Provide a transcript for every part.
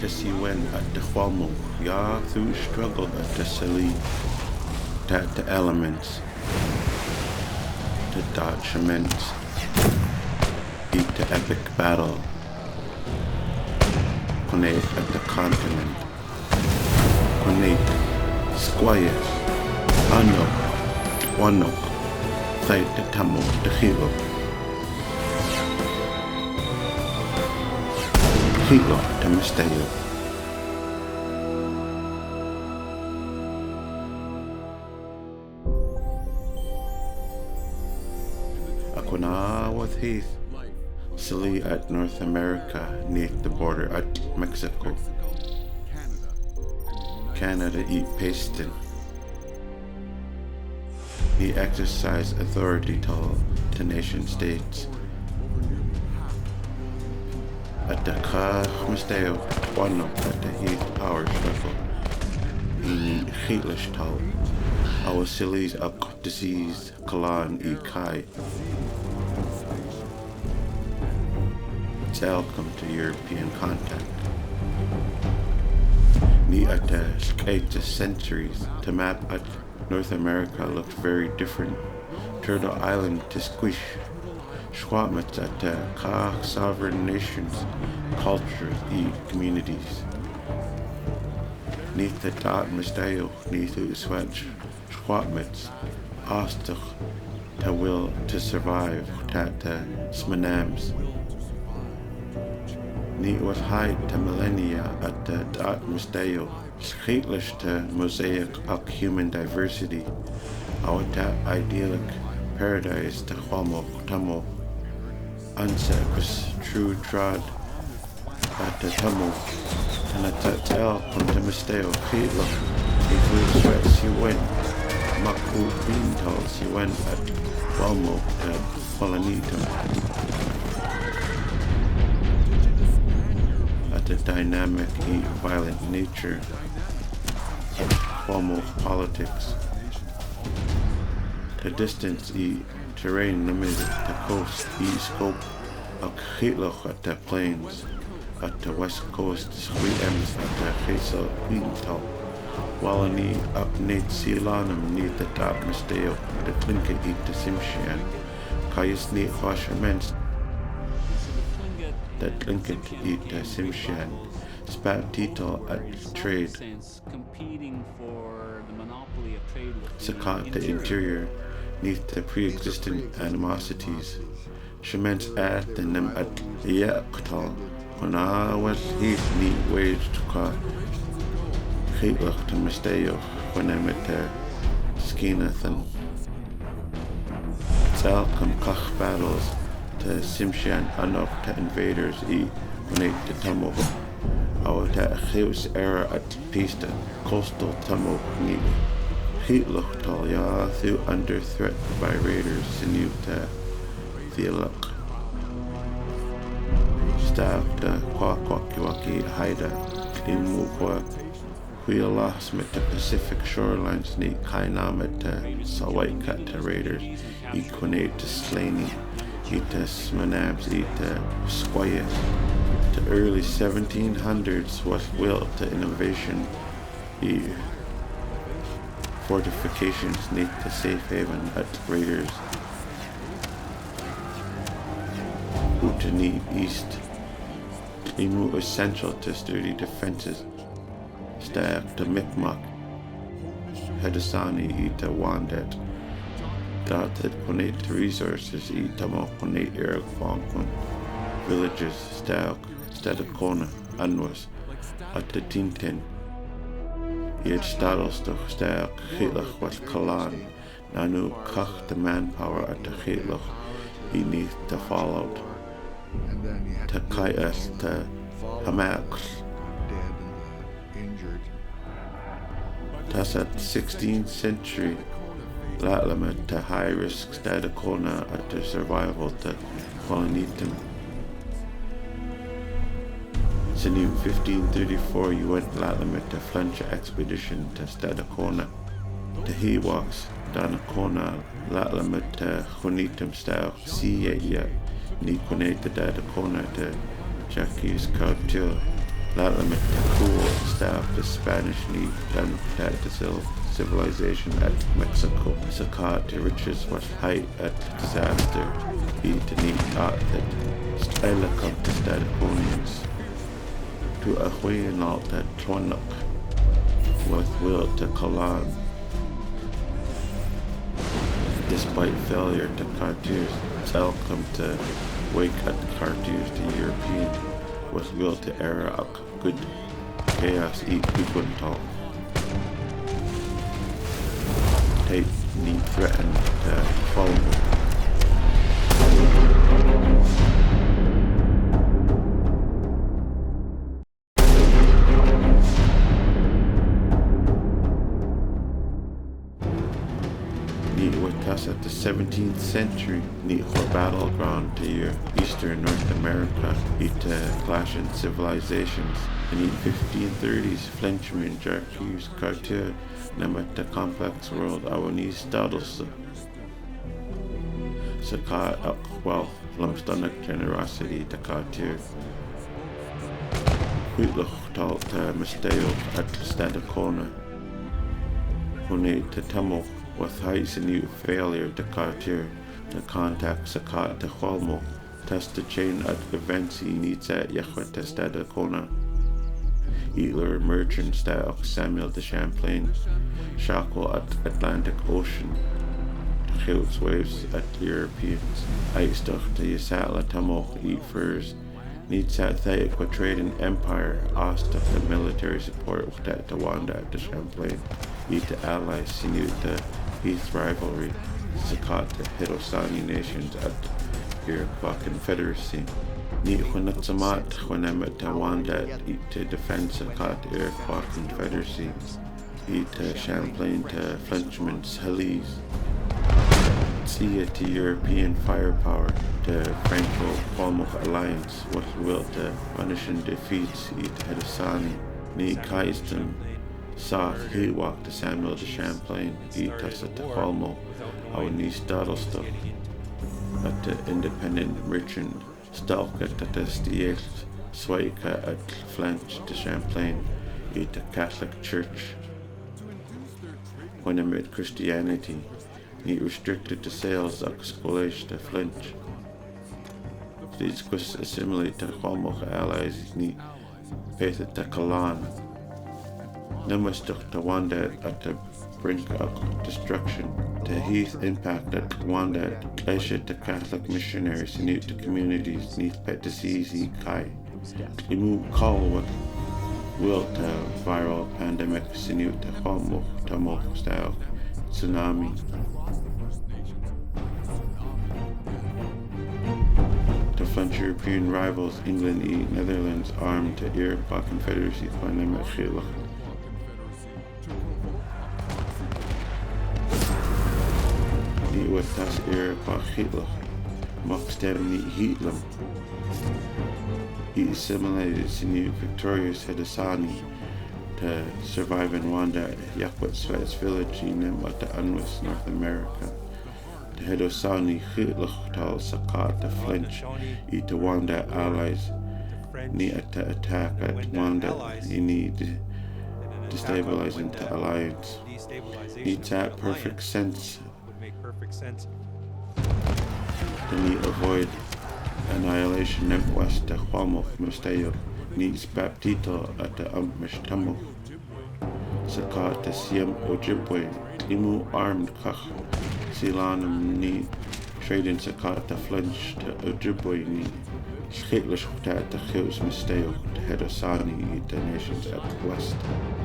siwen at the Hualmo, ya through struggle at the Sali, that the elements, the documents, beat the epic battle, connect at the continent, connect, squire, anok, wanok, fight the tamo, the hilo. Hilo, the mistake. Aquina with Heath, Silly at North America, neath the border at Mexico. Canada eat pastin. He exercise authority to nation states. At the Misteo, one at the Heath power struggle. In Heatlish Tal, our Silly's up disease, Kalan e Kai. Welcome to European contact. Ni at the 8th centuries, the map at North America looked very different. Turtle Island to Squish. Schwatmats at the sovereign nations, cultures, communities. Neath the dot misteo, neath the swatch, Schwatmats, Ostach, to will to survive, that the smanams. Neat was high to millennia at the dot misteo, scheetlish to mosaic of human diversity, our that idyllic paradise to Huamo Tamo. Unsekus true trod at the Tamo, and at that tell from the misteo, Hitler, if we sweats you went, Maku Beantals you went at Walmo at Polanitum. At the dynamic, violent nature of Walmo politics. The distance, terrain limited, the coast, scope of Hitloch at the plains, at the west coast, Squeems at the Hazel Queental, Wallani up Nate Sealanum near the Dap Misteo, the Tlinket eat the Simshian, Kayas neat Washermens, the Tlinket eat the Simshian, Spat Tito at trade, Sakat the interior, neath the pre-existing animosities. Shemens at the nem at Yaktal, when I was heat neat waged to call Hitler to Misteo, when I met the Skinathan. Salcom Kach battles to Simshan Anok to invaders when they to Tamo. Our that Heus era at Pista, coastal Tamo neat. Hitluchtal ya through under threat by raiders sinew to Thieluk. Staff the Kwakwakiwaki Haida, Klimukwa, Huilas met the Pacific shorelines neat Kainamet to Sawaikat to raiders, Equinate to Slaney, Eatus Manabs, Eata Squaya. The early 1700s was willed to innovation. Fortifications neath the safe haven at raiders. Utani east. Imu essential to sturdy defenses. Stack the Micmac. Hedasani ita Wandet. Dotted ponate resources ita moponate Eric Fonkun. Villages Stack, Stadakona, Anwas, at the Tintin. Yet Stadelstoch Stack, Hitlach was Kalan, Nanu Kach the manpower at the Hitlach, he neath the followed. To Kaias, to Hamax. Thus at 16th century, Latlamet to high risk Stadakona at the survival to Polanitum. In 1534, you went Latlamet to French expedition to Stadakona. The Hewaks, Danakona, Latlamet to Hunitum style, Siya, Nikonate the Dadakona to Jackie's Kautil, Lalamit cool staff the Spanish need that the civilization at Mexico. Sakat the riches was height at disaster. Eat the need art that Stylacum the Stadiconians. To a way and all that Twanuk with will to Kalan. Despite failure to Cartiers, welcome to wake at Cartiers to European with will to era up good chaos eat Biguantal. Tape need threaten to follow. At the 17th century, need for battleground to your eastern North America, eat clashing civilizations, and eat 1530s Frenchman, Jacques Cartier, namat the complex world Awanis Stadelse. Saka wealth, lumstunnak generosity to Cartier. Huitluch talt Misteo at Stadicona. Hune to Tamil. With heights and new failure to Cartier, to contact Sakat to Holmo, test the chain at events he needs at Yahweh Testada Kona. Eatler merchant style Samuel de Champlain, Shackle at Atlantic Ocean, to Hills waves at Europeans, Ice stuff to Yasatla Tamo eat furs, needs at Thaic trading empire, Asta the military support with that to Wanda at the Champlain, eat the allies, sinew the Heath rivalry, Sakat the Hidosani nations at the Iroquois Confederacy. Neat Huanatsamat, Huanemet Tawanda, eat to defend Sakat the Iroquois Confederacy, eat to Champlain to Frenchman's Helise, see it to European firepower, to Franco-Palmok alliance, what will to punishing defeats, eat to Hidosani, Neat Kaistan, South Hewak to Samuel de Champlain, Etas at the Palmo, our niece Daddlestuff, at the Independent Richard, Stalk at the Stiet, Swaika at Flanch de Champlain, eat the Catholic Church. When amid Christianity, neat restricted to sales of Scolash to Flinch. These quis assimilate to Palmok allies, neat faith at the Kalan. Namastuk to Wanda at the brink of destruction, to Heath impact at Wanda, Aisha to Catholic missionaries, neat to communities, neath pet disease, Kai. Imu call what will to viral pandemic, sinute to Homo, Tomo style, tsunami. To French European rivals, England, Netherlands, armed to Iroquois Confederacy, pandemic, Chilach. With das Iroquois Hitler, Moxtem ni Hitler. He assimilated Sinu victorious Hedasani to survive in Wanda, Yakwat Sweat's village in the Unwest North America. The Hedosani Hitler tal Sakat the French, eat the Wanda allies, ni at the attack at Wanda, ni destabilizing the alliance. It's at perfect sense. To need avoid annihilation and west the Huamo Musteo needs Baptito at the Mishtamo. Sakat the Siem Ojibwe, Imu armed Kach, Silanum need trading Sakat the Flinch to Ojibwe need. Schitlish at the Hills Misteo, the Hedosani, the nations at the west,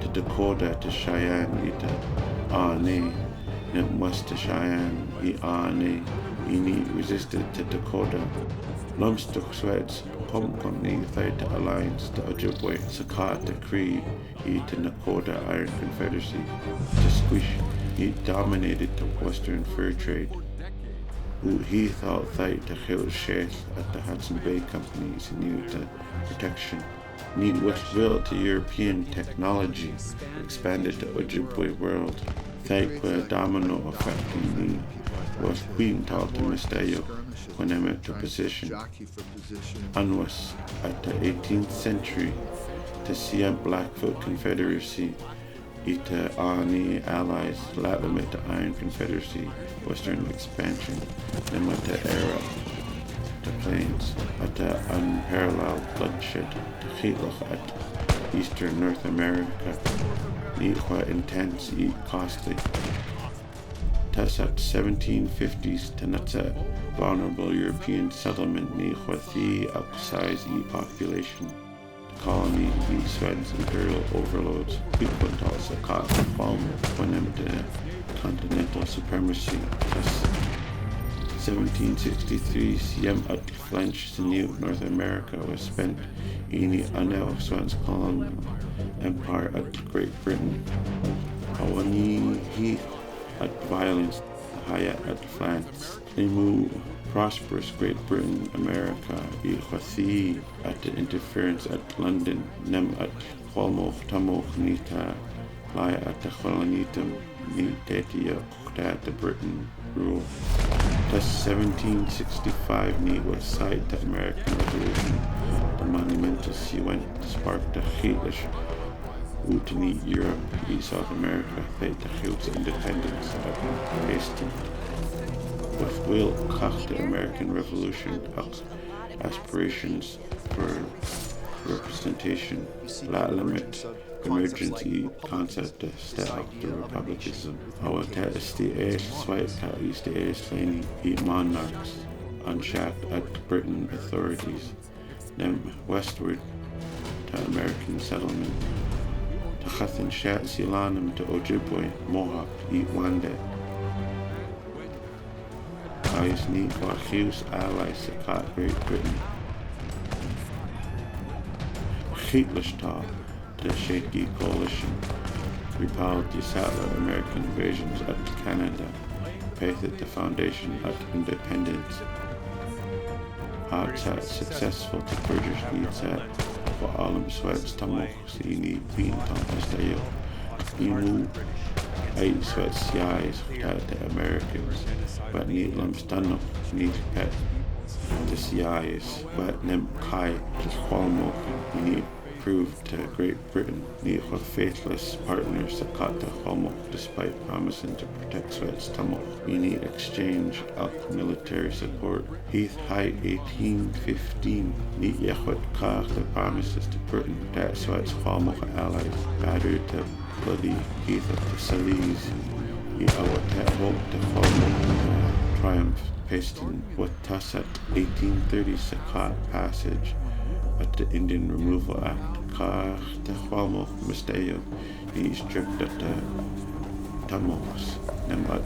to Dakota, to Cheyenne, to Ane. West to Cheyenne, Ane, Ini resisted to Dakota. Lumstuk Sweats, Homecoming, Fight to Alliance, to Ojibwe, Sakat, the Cree, to Nakota Iron Confederacy, to Squish, he dominated the Western fur trade. He thought fight to Hill Sheikh at the Hudson Bay Company's new to protection. Need was built to European technology, expanded to Ojibwe world. Thaikwa domino affecting me was Queen taught to Misteo when I met the position. Unwas at the 18th century, the CM Blackfoot Confederacy, Ita Ani Allies, Latamit the Iron Confederacy, Western Expansion, Nemata Era, the Plains, at the unparalleled bloodshed, the Chilach at Eastern North America, Niqua intense, costly. Tas at 1750s, Tanatsa, vulnerable European settlement, Niqua the upsize population. Colony, the Sweden's imperial overlords, Quintal Sakat, Palm, when the continental supremacy. 1763, Siem at French New North America was spent in the Anel Swen's colonial empire at Great Britain. Awani he at violence, Haya at France. Emu prosperous Great Britain, America, Ikhwathi at the interference at London, Nem at Kwalmo, Tamo, Nita, Laya at the Kolonitum, Nitatia, at the Britain rule. Thus 1765 was side the American Revolution, the monumentous event sparked the Hitler's Utani Europe, South America, fate the Hugh's independence of Hasten. With will Kach the American Revolution, aspirations for representation, la limit, emergency concept of style to republicanism. Our test the air swipe is the air slaining monarchs, unshacked at Britain authorities, them westward to American settlement. The Chathan Shat Silanum to Ojibwe, Mohawk, Wanda. Eyes need for Hughes allies to Great Britain. Hitler's the shaky coalition, repelled the settler American invasions at Canada, paved the foundation of independence. Hard successful to purchase needs for Alam Sweats Tamok Sini Bean Tampastayo. Imu eight sweats eyes without the Americans, but need lumstanok need pet. The CIs, but nem kai to Kwalmo, need proved to Great Britain need for faithless partners to cut the Kwalmo despite promising to protect Sweats Tamok. We need exchange of military support. Heath High 1815 need Yehwet Kach the promises to Britain that Sweats Kwalmo allies battered the bloody Heath of the Salise. He awat hope the Kwalmo triumph. Pasted with Tassat 1830 Sakat passage at the Indian Removal Act. Kar the Kwalmo Misteo, he stripped at the Tamos, Nemat,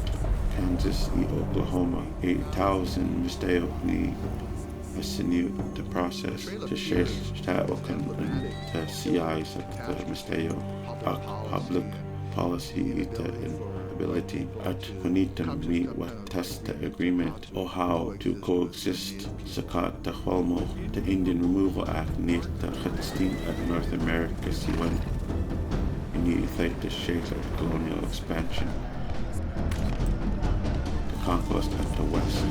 Kansas, Oklahoma. 8,000 Misteo ni continued the process to share Taokan and the CIs of the Misteo, public policy, ability at Honitum meet with test the agreement or how to coexist. Sakat the Holmo, the Indian Removal Act need the Khatstin at North America see when you need to fight the shapes of colonial expansion. The conquest at the West.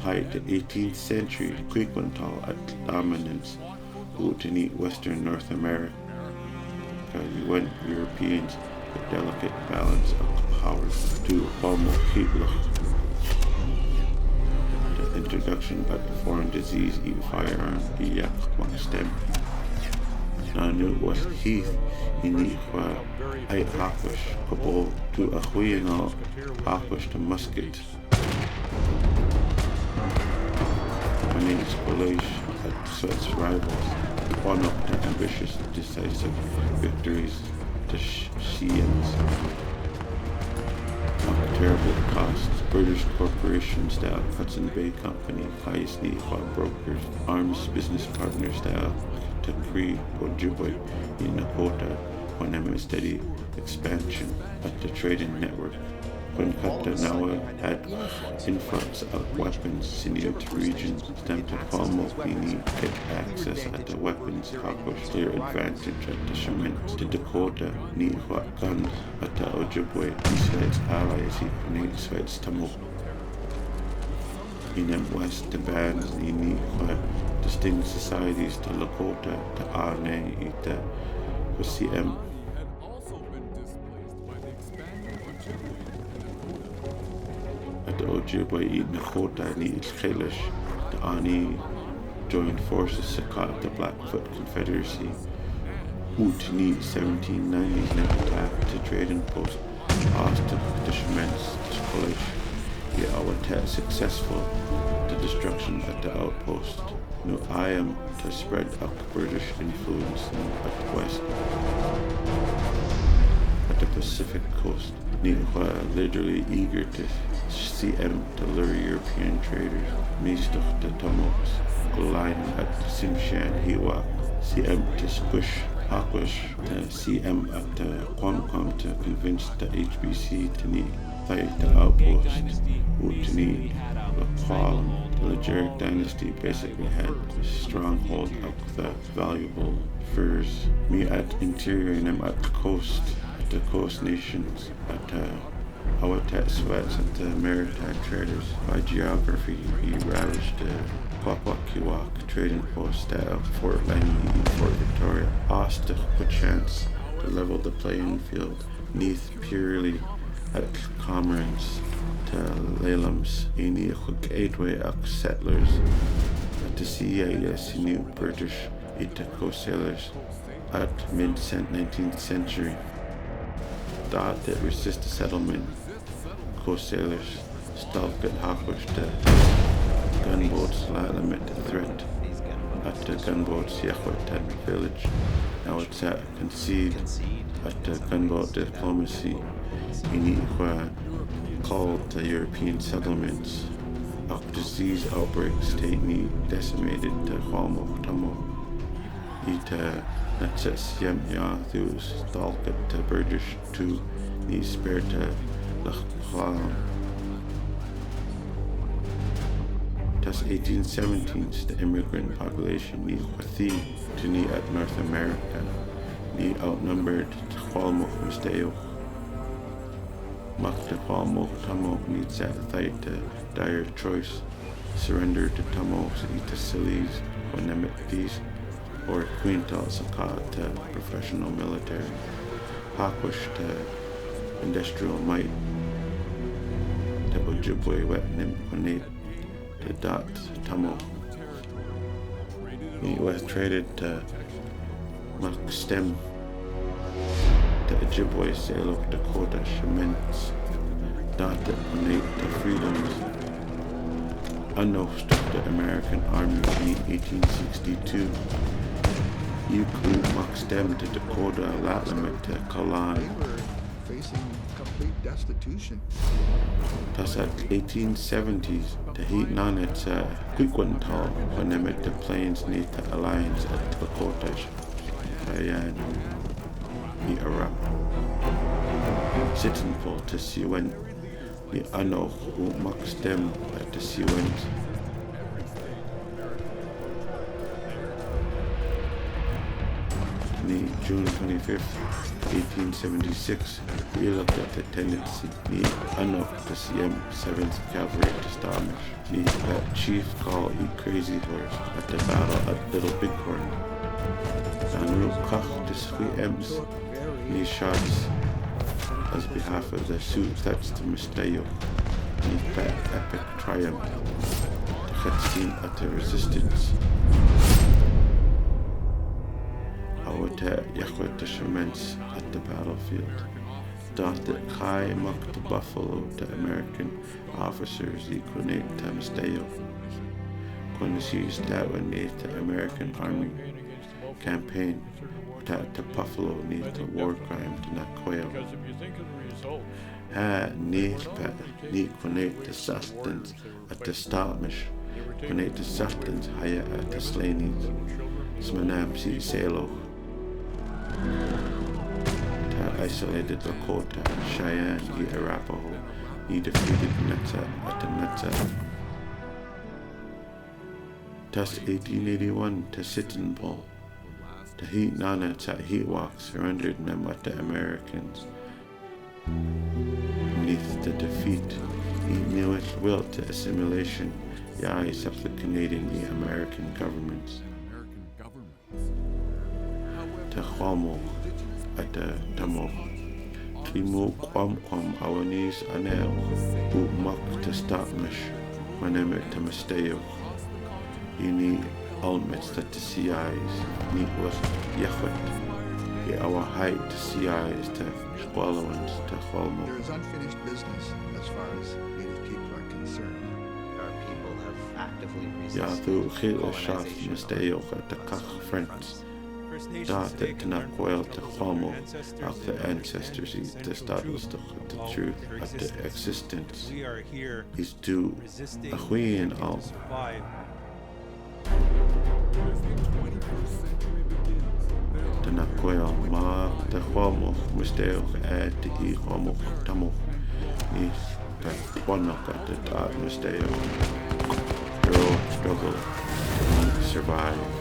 Height the 18th century Quintal at dominance to need Western North America. You went Europeans with delicate balance of powers to almost Hitler. The introduction of the foreign disease firearm Iyak stem. Nanu was Heath in the Eight Hakish couple to a Huyenal Hakish to musket. Managed college at Sweat's rivals, one of the ambitious, decisive victories to Shians. At terrible cost, British corporation style Hudson Bay Company, highest need for brokers, arms business partner style to Cree Ojibwe in Nakota, when there was steady expansion at the trading network. when Katanawa had influx of weapons in the region, them to Palmopini get access at the weapons, Hakosh clear advantage at the Shaman, to Dakota, ni what guns at the Ojibwe, Israel's allies, Equinate, Sweats, Tamil. In them west, the bands, ni what distinct societies, the Lakota, the Arne, the CM. The Ojibwe eat Nakota and eat Kalish. The Ani joined forces to cut the Blackfoot Confederacy. Utni 1790s never attacked to trading post. Austin, the Shamans, the college. The Awatet successful. The destruction at the outpost. No I am to spread up British influence at the west. At the Pacific coast. Nihua literally eager to see them to lure European traders, Mistoch the Tomos, Golian at Simshan Hiwa, CM to squish Aquash, the CM at the Quamquam to convince the HBC to need fight the outpost, to need the Qual. The Legeric dynasty basically had a stronghold of the valuable furs. Me at interior and them at the coast. The coast nations at Awatet sweats at the maritime traders. By geography, he ravaged the Kwakwakkiwak trading post at Fort Langley and Fort Victoria. Ostach perchance to level the playing field. Neath purely at Comrades to Lalams, any gateway of settlers at the CAS new British Itaco sailors at mid-19th century. Thought that resist the settlement, co-sailors, stalk at Hakosh the gunboats, limit the threat at the gunboats, Yahuatan village. Now it's at concede at the gunboat diplomacy in Iqua called the European settlements. Of disease outbreaks, state decimated the Huamo Tamo. Ita Natses Yem Yathus, Stalkat to British to Ni Sperta Lachlam. Thus 1817s, the immigrant population Ni Huathi to Ni at North America, Ni outnumbered Hualmok Misteo. Makta Hualmok Tamo needs at Thaita dire choice, surrender to Tamos Ita Silis, Onemit peace. Or Quintal Sakat to professional military, Hakush to industrial might, to Ojibwe Wetnim Quinate, to Dot Tamo. The US traded to Makstem, to Ojibwe Salok Dakota Shamans, Dot Quinate to freedoms. Unknown to the American Army in 1862. Yuku Makstem to Dakota, Latlamet to Kalan. Facing complete destitution. Thus at 1870s, the heat nanet to Quiquantal, when they met the plains neath the alliance at Dakota, Cheyenne, the Arab. Sittingful to Siwen, the Ano Makstem at the Siwens. June 25th, 1876, we looked at the tendency ni Anok to CM 7th Cavalry to Stamish. Ni that chief call eat crazy horse at the battle at Little Bighorn. Anu Kach to Sweet M's, ni shots as behalf of the suit that's to Misteo. Ni that epic triumph to Khatstin at the resistance. Yahweh the Shamans at the battlefield. Dot that Kai mocked the buffalo to American officers equinate to Misteo. When sees that when neath the American Army campaign, that the buffalo neath the war crime to not quail. Ha neath pat equinate the sustenance at the Stamish, equinate the sustenance higher at the Slaneys. Smanam si Salo. Ta isolated Lakota, Cheyenne, Arapaho, he defeated Netza at the Netza. Tas 1881 to Sitting Bull. The Heat Nana to Heat Walk surrendered them at the Americans. Beneath the defeat, he knew its will to assimilation, the eyes of the Canadian and American governments. Te Chwamo at the Tamo. Trimu Kwam Awanis Anel, who mock to stop mish, Manemet to Misteo. Ini almets that the CIs need was Yachwet. Our height to CIs to Squallowans to Holmo. There is unfinished business as far as Native people are concerned. Our people have actively resisted Yathu Chile Shaf colonization Misteo at the Kach Friends. That the Tanakwel to Holmo of the ancestors eat the status of the truth of the existence is to Ahuian all. Tanakwel ma the Holmo Misteo at the E Holmo Tamo is the one of the Misteo. Heroic struggle, survive.